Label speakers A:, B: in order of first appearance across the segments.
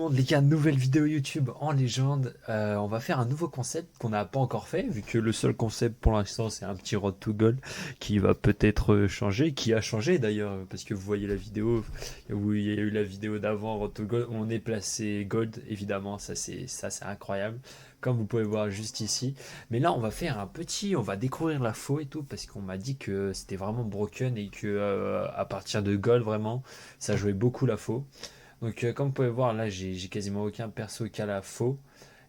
A: Les gars, nouvelle vidéo YouTube en légende. On va faire un nouveau concept qu'on n'a pas encore fait, vu que le seul concept pour l'instant c'est un petit Road to Gold qui va peut-être changer, qui a changé d'ailleurs, parce que vous voyez la vidéo où il y a eu la vidéo d'avant Road to Gold, on est placé Gold, évidemment, ça c'est incroyable, comme vous pouvez voir juste ici. Mais là on va faire un petit, on va découvrir la faux et tout, parce qu'on m'a dit que c'était vraiment broken et que à partir de Gold vraiment, ça jouait beaucoup la faux. Donc, comme vous pouvez voir, là, j'ai quasiment aucun perso qui a la faux.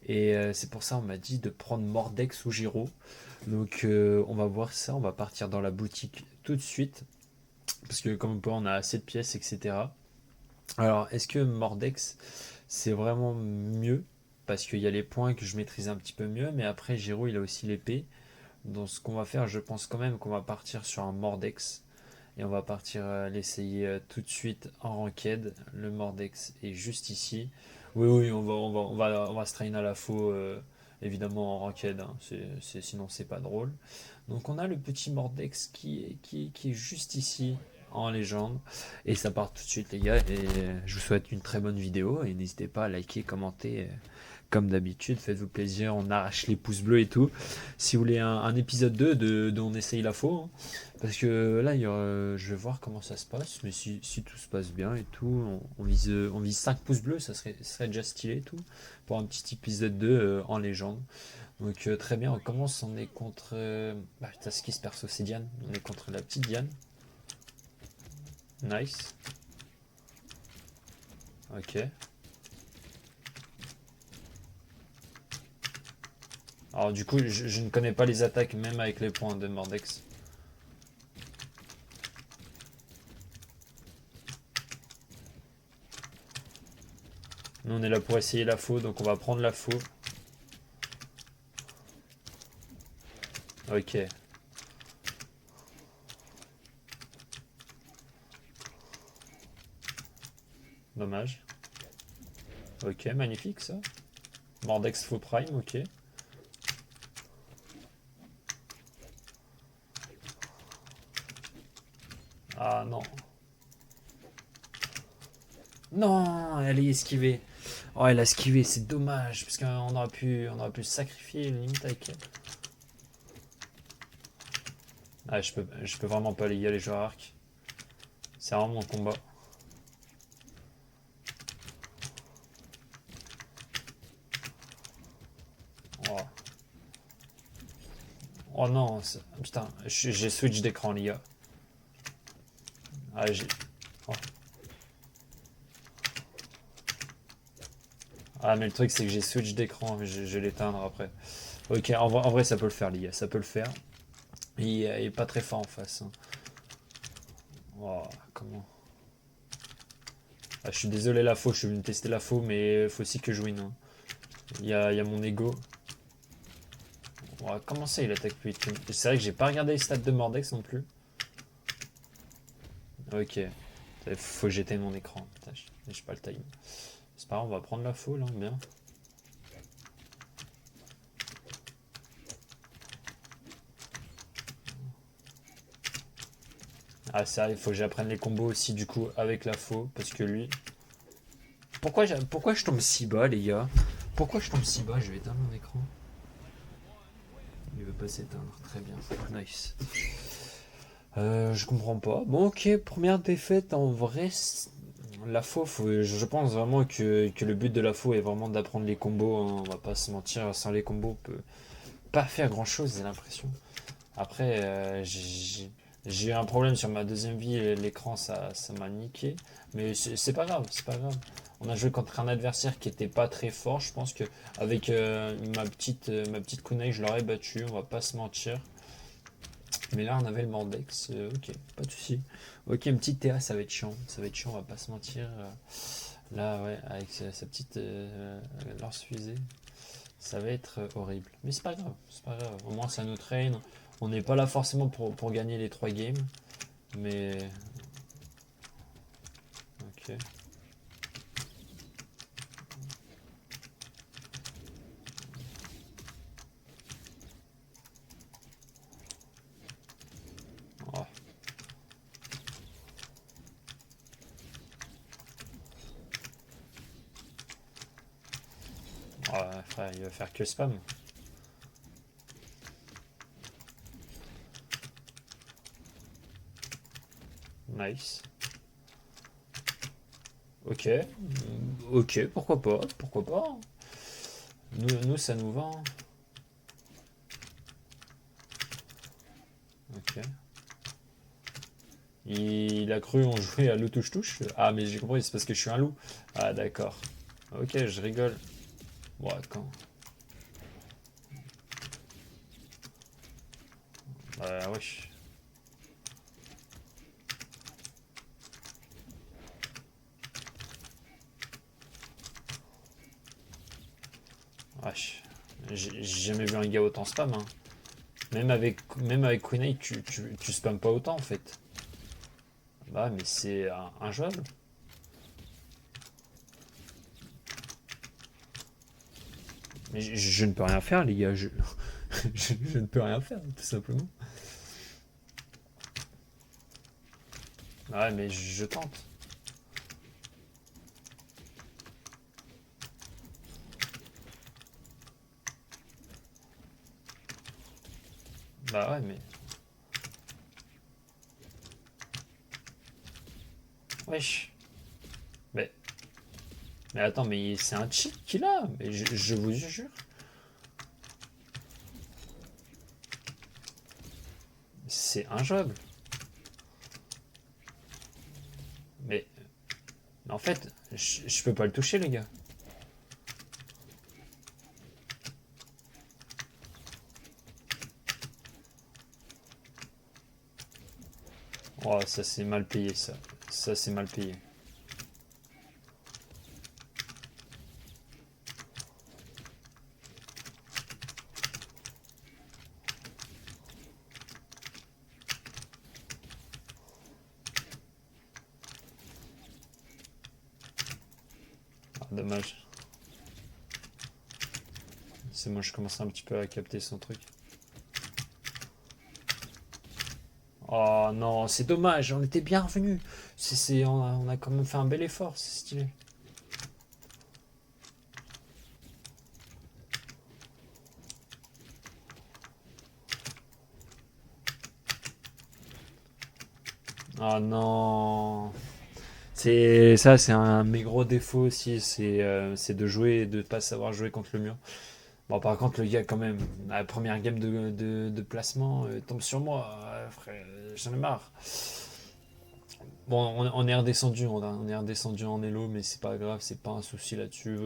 A: Et c'est pour ça on m'a dit de prendre Mordex ou Giro. Donc, on va voir ça. On va partir dans la boutique tout de suite. Parce que, comme vous pouvez voir, on a assez de pièces, etc. Alors, est-ce que Mordex, c'est vraiment mieux? Parce qu'il y a les points que je maîtrise un petit peu mieux. Mais après, Giro, il a aussi l'épée. Donc, ce qu'on va faire, je pense quand même qu'on va partir sur un Mordex. Et on va partir l'essayer tout de suite en ranked. Le Mordex est juste ici. Oui, oui, on va se train à la faux, évidemment en ranked, hein. Sinon, c'est pas drôle. Donc, on a le petit Mordex qui est juste ici en légende. Et ça part tout de suite, les gars. Et je vous souhaite une très bonne vidéo. Et n'hésitez pas à liker, commenter. Comme d'habitude, faites-vous plaisir, on arrache les pouces bleus et tout. Si vous voulez un épisode 2 de On essaye la faux, hein. Parce que là, je vais voir comment ça se passe, mais si tout se passe bien et tout, on vise 5 pouces bleus, ça serait déjà stylé et tout, pour un petit épisode 2 en légende. Donc très bien, on commence, on est contre... bah, putain, ce qui se perso, c'est Diane, on est contre la petite Diane. Nice. Ok. Alors du coup, je ne connais pas les attaques, même avec les points de Mordex. Nous, on est là pour essayer la faux, donc on va prendre la faux. Ok. Dommage. Ok, magnifique ça. Mordex faux prime, ok. Ah non. Non, elle est esquivée. Oh, elle a esquivé, c'est dommage, parce qu'on aurait pu sacrifier limite avec elle. Ah, je peux vraiment pas les gars, les joueurs arc. C'est vraiment mon combat. Oh, oh non, putain, j'ai switch d'écran, les gars. Ah, oh. Ah, mais le truc, c'est que j'ai switch d'écran, mais je vais l'éteindre après. Ok, en vrai, ça peut le faire, les gars, ça peut le faire. Il est pas très fort en face, hein. Oh, comment? Ah, je suis désolé, la faux, je suis venu tester la faux, mais faut aussi que je win, hein. Il y a mon ego. On va commencer, il attaque plus vite. C'est vrai que j'ai pas regardé les stats de Mordex non plus. Ok. Faut que j'éteigne mon écran. Putain, j'ai pas le time. C'est pas grave, on va prendre la faux là, bien. Ah, c'est vrai, il faut que j'apprenne les combos aussi du coup avec la faux. Parce que lui. Pourquoi je tombe si bas, les gars? Pourquoi je tombe si bas? Je vais éteindre mon écran. Il veut pas s'éteindre. Très bien. Nice. Je comprends pas. Bon, ok, première défaite en vrai. La faux, je pense vraiment que le but de la faux est vraiment d'apprendre les combos, hein. On va pas se mentir, sans les combos, on peut pas faire grand chose, j'ai l'impression. Après, j'ai eu un problème sur ma deuxième vie, l'écran ça m'a niqué. Mais c'est pas grave, c'est pas grave. On a joué contre un adversaire qui était pas très fort. Je pense que avec ma petite kunai, je l'aurais battu, on va pas se mentir. Mais là, on avait le Mordex, ok, pas de soucis. Ok, une petite Théa, ça va être chiant, on va pas se mentir. Là, ouais, avec sa petite lance-fusée, ça va être horrible. Mais c'est pas grave, c'est pas grave. Au moins, ça nous traîne. On n'est pas là forcément pour gagner les 3 games. Mais. Ok. Oh. Ouais, frère, il va faire que spam. Nice. Ok. Ok, pourquoi pas, pourquoi pas. Nous ça nous va, hein. Ok. Il a cru on jouait à loup touche-touche. Ah, mais j'ai compris, c'est parce que je suis un loup. Ah, d'accord. Ok, je rigole. Bon, quand. Wesh. Wesh. J'ai jamais vu un gars autant spam, hein. Même avec Queen Eye, tu spams pas autant en fait. Bah, mais c'est injouable. Mais je ne peux rien faire, les gars. Je ne peux rien faire, tout simplement. Ouais, mais je tente. Bah ouais, mais. Wesh. Mais, mais attends, mais c'est un cheat qu'il a. Mais je vous jure. C'est injouable. Mais en fait, je peux pas le toucher, les gars. Oh, ça c'est mal payé, ça. Ça c'est mal payé. Ah, dommage. C'est moi, je commence un petit peu à capter son truc. Oh non, c'est dommage, on était bien revenus. On a quand même fait un bel effort, c'est stylé. Oh non. C'est un de mes gros défauts aussi, c'est de jouer et de pas savoir jouer contre le mur. Bon, par contre, le gars, quand même, la première game de placement tombe sur moi. Frère, j'en ai marre. Bon, on est redescendu, on est redescendu en elo, mais c'est pas grave, c'est pas un souci là-dessus.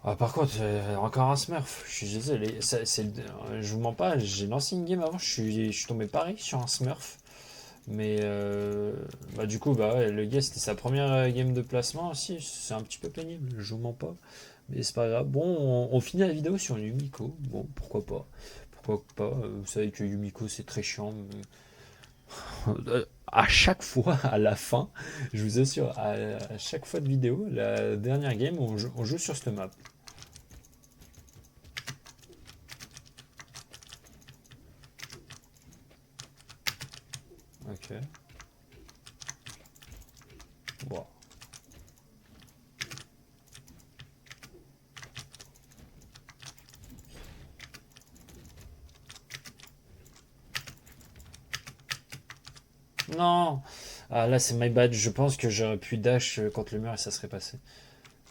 A: Ah, par contre, encore un smurf, je suis désolé. Je vous mens pas, j'ai lancé une game avant, je suis tombé pareil sur un smurf. Mais bah, du coup, bah ouais, le gars, c'était sa première game de placement aussi, c'est un petit peu pénible, je vous mens pas. Mais c'est pas grave. Bon, on finit la vidéo sur Yumiko. Bon, pourquoi pas. Pourquoi pas. Vous savez que Yumiko, c'est très chiant. À chaque fois, à la fin, je vous assure, à chaque fois de vidéo, la dernière game, on joue sur cette map. Ok. Bon. Non. Ah, là, c'est my bad. Je pense que j'aurais pu dash contre le mur et ça serait passé.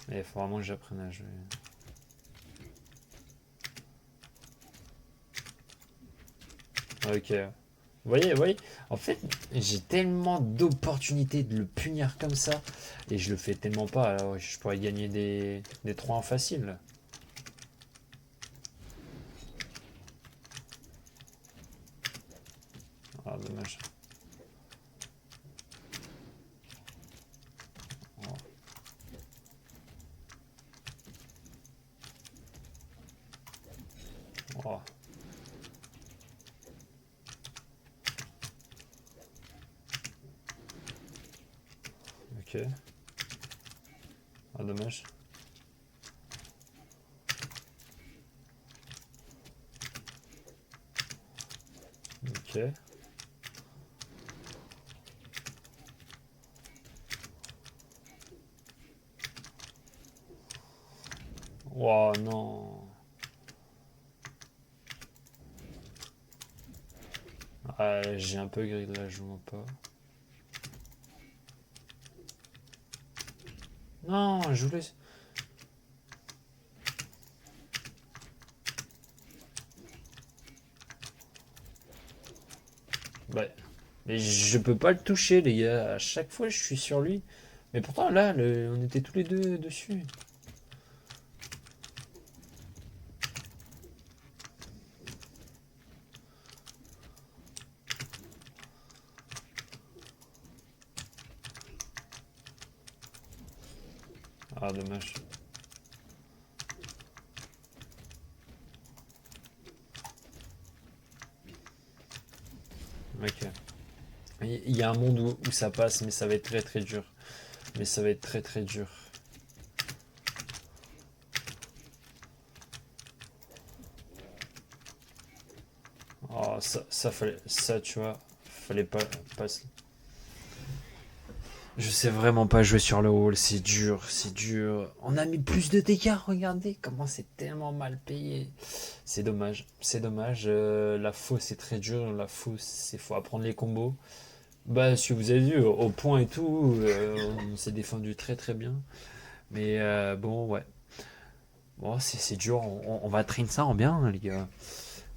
A: Mais il faut vraiment que j'apprenne à jouer. Ok. Vous voyez, en fait, j'ai tellement d'opportunités de le punir comme ça, et je le fais tellement pas, alors je pourrais gagner des 3 en facile, là. Ah, dommage. Oh, oh, ok. Ah, dommage. Ok. Oh non. Ah, j'ai un peu gris de là, je vois pas. Non, je voulais. Ouais. Mais je peux pas le toucher, les gars. À chaque fois, je suis sur lui. Mais pourtant, là, on était tous les deux dessus. Ah, dommage. Ok. Il y a un monde où ça passe, mais ça va être très très dur. Mais ça va être très très dur. Oh, ça fallait. Ça, tu vois. Fallait pas. Je sais vraiment pas jouer sur le hall, c'est dur, c'est dur. On a mis plus de dégâts, regardez comment c'est tellement mal payé. C'est dommage, c'est dommage. La fausse c'est très dur, la fausse c'est faut apprendre les combos. Bah si vous avez vu au point et tout, on s'est défendu très très bien. Mais bon ouais, bon c'est dur, on va traîner ça en bien hein, les gars.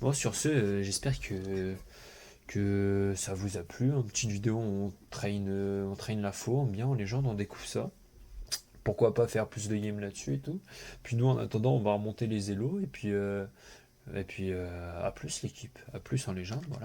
A: Bon sur ce, j'espère que ça vous a plu. Une petite vidéo, on traîne la faux, bien, les gens on découvre ça. Pourquoi pas faire plus de games là-dessus et tout. Puis nous, en attendant, on va remonter les élos et puis à plus l'équipe, à plus en légende, voilà.